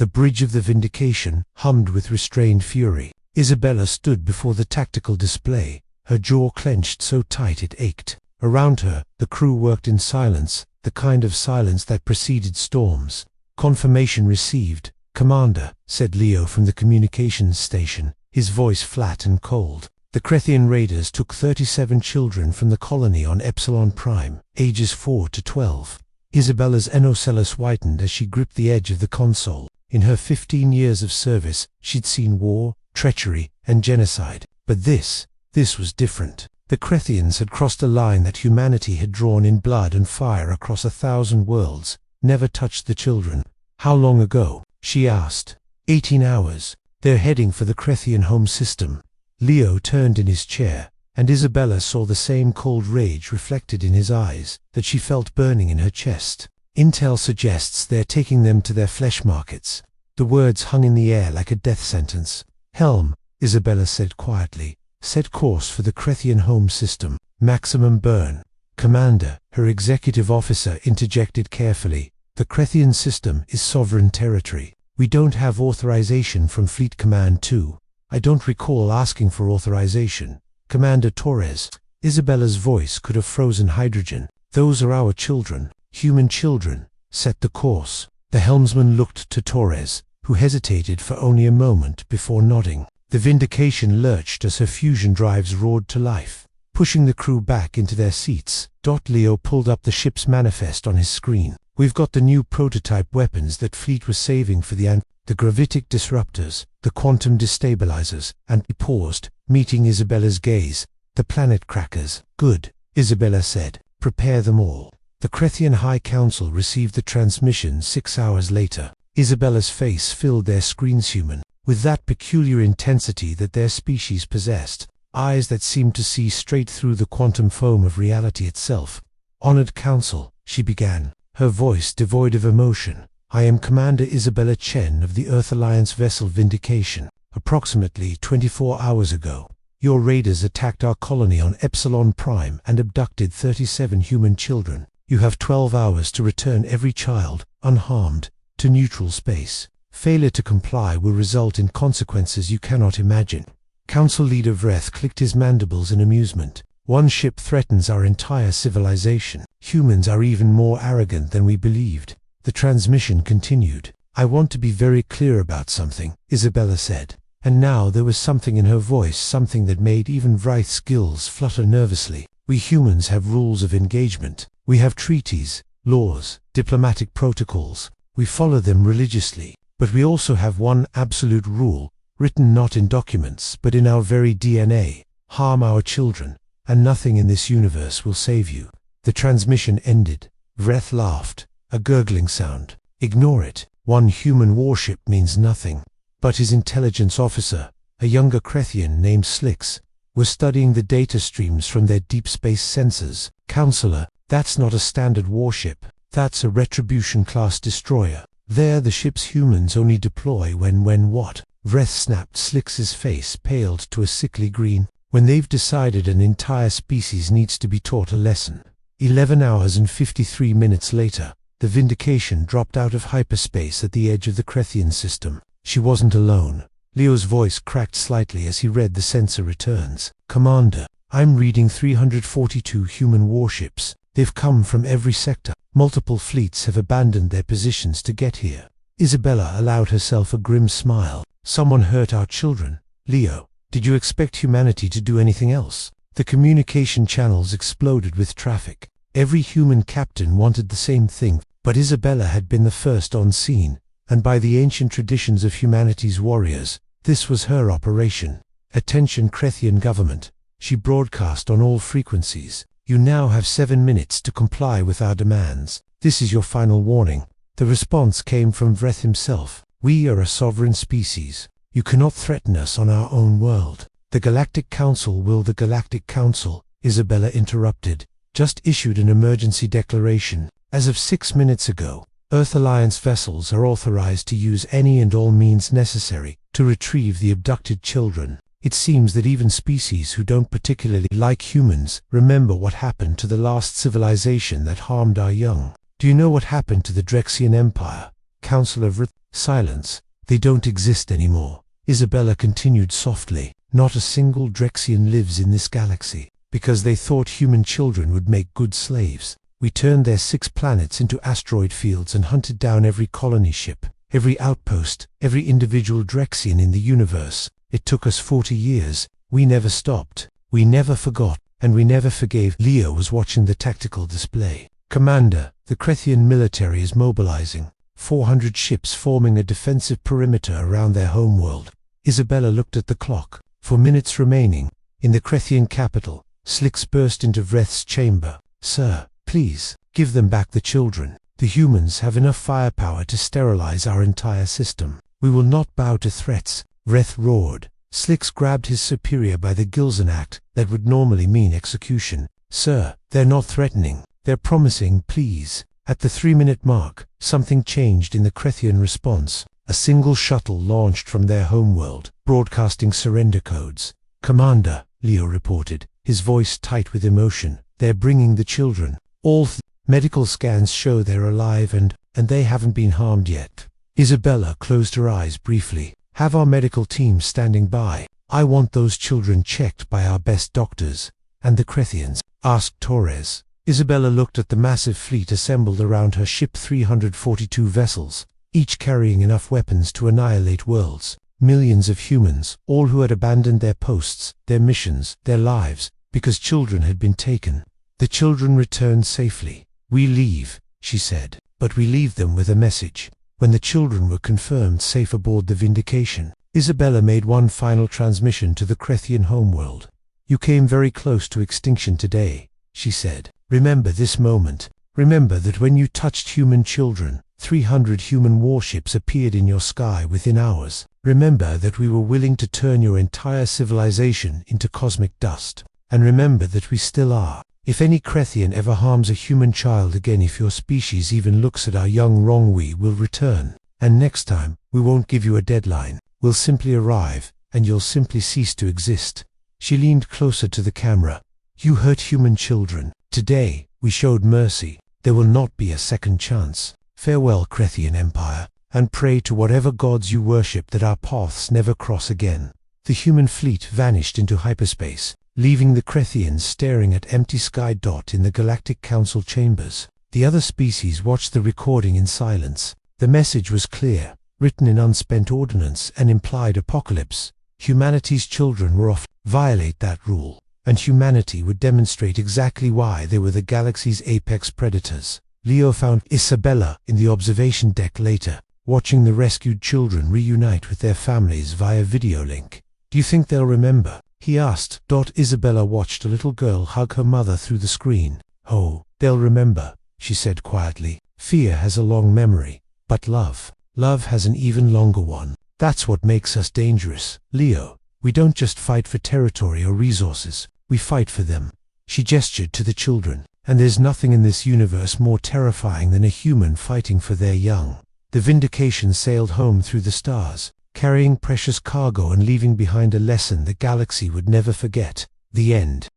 The bridge of the Vindication hummed with restrained fury. Isabella stood before the tactical display, her jaw clenched so tight it ached. Around her, the crew worked in silence, the kind of silence that preceded storms. "Confirmation received, Commander," said Leo from the communications station, his voice flat and cold. "The Krethian raiders took 37 children from the colony on Epsilon Prime, ages 4 to 12. Isabella's enocellus whitened as she gripped the edge of the console. In her 15 years of service, she'd seen war, treachery, and genocide. But this was different. The Krethians had crossed a line that humanity had drawn in blood and fire across 1,000 worlds, never touched the children. "How long ago?" she asked. 18 hours. They're heading for the Krethian home system." Leo turned in his chair, and Isabella saw the same cold rage reflected in his eyes that she felt burning in her chest. "Intel suggests they're taking them to their flesh markets." The words hung in the air like a death sentence. "Helm," Isabella said quietly, "set course for the Krethian home system. Maximum burn." "Commander," her executive officer interjected carefully, "the Krethian system is sovereign territory. We don't have authorization from Fleet Command 2. I don't recall asking for authorization." "Commander Torres." Isabella's voice could have frozen hydrogen. "Those are our children, human children. Set the course." The helmsman looked to Torres, who hesitated for only a moment before nodding. The Vindication lurched as her fusion drives roared to life, pushing the crew back into their seats. Leo pulled up the ship's manifest on his screen. "We've got the new prototype weapons that Fleet was saving for the gravitic disruptors, the quantum destabilizers," and he paused, meeting Isabella's gaze. "The planet crackers." "Good," Isabella said. "Prepare them all." The Krethian High Council received the transmission 6 hours later. Isabella's face filled their screens human, with that peculiar intensity that their species possessed, eyes that seemed to see straight through the quantum foam of reality itself. "Honored Council," she began, her voice devoid of emotion. "I am Commander Isabella Chen of the Earth Alliance vessel Vindication. Approximately 24 hours ago, your raiders attacked our colony on Epsilon Prime and abducted 37 human children. You have 12 hours to return every child, unharmed, to neutral space. Failure to comply will result in consequences you cannot imagine." Council Leader Vreth clicked his mandibles in amusement. "One ship threatens our entire civilization. Humans are even more arrogant than we believed." The transmission continued. "I want to be very clear about something," Isabella said. And now there was something in her voice, something that made even Vreth's gills flutter nervously. "We humans have rules of engagement. We have treaties, laws, diplomatic protocols. We follow them religiously. But we also have one absolute rule, written not in documents but in our very DNA. Harm our children, and nothing in this universe will save you." The transmission ended. Vreth laughed, a gurgling sound. "Ignore it. One human warship means nothing." But his intelligence officer, a younger Krethian named Slix, was studying the data streams from their deep space sensors. "Counselor, that's not a standard warship. That's a Retribution-class destroyer. There the ship's humans only deploy when what?" Vreth snapped. Slix's face paled to a sickly green. "When they've decided an entire species needs to be taught a lesson." 11 hours and 53 minutes later, the Vindication dropped out of hyperspace at the edge of the Krethian system. She wasn't alone. Leo's voice cracked slightly as he read the sensor returns. "Commander, I'm reading 342 human warships. They've come from every sector. Multiple fleets have abandoned their positions to get here." Isabella allowed herself a grim smile. "Someone hurt our children. Leo, did you expect humanity to do anything else?" The communication channels exploded with traffic. Every human captain wanted the same thing, but Isabella had been the first on scene, and by the ancient traditions of humanity's warriors, this was her operation. "Attention Krethian government," she broadcast on all frequencies. "You now have 7 minutes to comply with our demands. This is your final warning." The response came from Vreth himself. "We are a sovereign species. You cannot threaten us on our own world." "The Galactic Council will." "The Galactic Council," Isabella interrupted, "just issued an emergency declaration. As of 6 minutes ago, Earth Alliance vessels are authorized to use any and all means necessary to retrieve the abducted children. It seems that even species who don't particularly like humans remember what happened to the last civilization that harmed our young." "Do you know what happened to the Drexian Empire?" Counselor Vrith Silence. They don't exist anymore. Isabella continued softly. Not a single Drexian lives in this galaxy, because they thought human children would make good slaves. We turned their 6 planets into asteroid fields and hunted down every colony ship, every outpost, every individual Drexian in the universe. It took us 40 years. We never stopped. We never forgot. And we never forgave. Leo was watching the tactical display. Commander, the Krethian military is mobilizing. 400 ships forming a defensive perimeter around their homeworld. Isabella looked at the clock. 4 minutes remaining. In the Krethian capital, Slix burst into Vreth's chamber. Sir, please, give them back the children. The humans have enough firepower to sterilize our entire system. We will not bow to threats. Vreth roared. Slix grabbed his superior by the Gilzen Act. That would normally mean execution. Sir, they're not threatening. They're promising, please. At the 3-minute mark, something changed in the Krethian response. A single shuttle launched from their homeworld, broadcasting surrender codes. Commander, Leo reported, his voice tight with emotion. They're bringing the children. All medical scans show they're alive and they haven't been harmed yet. Isabella closed her eyes briefly. Have our medical team standing by. I want those children checked by our best doctors. And the Krethians? Asked Torres. Isabella looked at the massive fleet assembled around her ship. 342 vessels, each carrying enough weapons to annihilate worlds. Millions of humans, all who had abandoned their posts, their missions, their lives, because children had been taken. The children returned safely. We leave, she said, but we leave them with a message. When the children were confirmed safe aboard the Vindication, Isabella made one final transmission to the Krethian homeworld. You came very close to extinction today, she said. Remember this moment. Remember that when you touched human children, 300 human warships appeared in your sky within hours. Remember that we were willing to turn your entire civilization into cosmic dust. And remember that we still are. If any Krethian ever harms a human child again, if your species even looks at our young wrong, we will return. And next time, we won't give you a deadline. We'll simply arrive, and you'll simply cease to exist. She leaned closer to the camera. You hurt human children. Today, we showed mercy. There will not be a second chance. Farewell, Krethian Empire, and pray to whatever gods you worship that our paths never cross again. The human fleet vanished into hyperspace, leaving the Krethians staring at empty sky. In the Galactic Council chambers, the other species watched the recording in silence. The message was clear, written in unspent ordnance and implied apocalypse. Humanity's children were off. Violate that rule, and humanity would demonstrate exactly why they were the galaxy's apex predators. Leo found Isabella in the observation deck later, watching the rescued children reunite with their families via video link. Do you think they'll remember? He asked. Isabella watched a little girl hug her mother through the screen. Oh, they'll remember, she said quietly. Fear has a long memory, but love has an even longer one. That's what makes us dangerous, Leo. We don't just fight for territory or resources, we fight for them. She gestured to the children. And there's nothing in this universe more terrifying than a human fighting for their young. The Vindication sailed home through the stars, carrying precious cargo and leaving behind a lesson the galaxy would never forget. The end.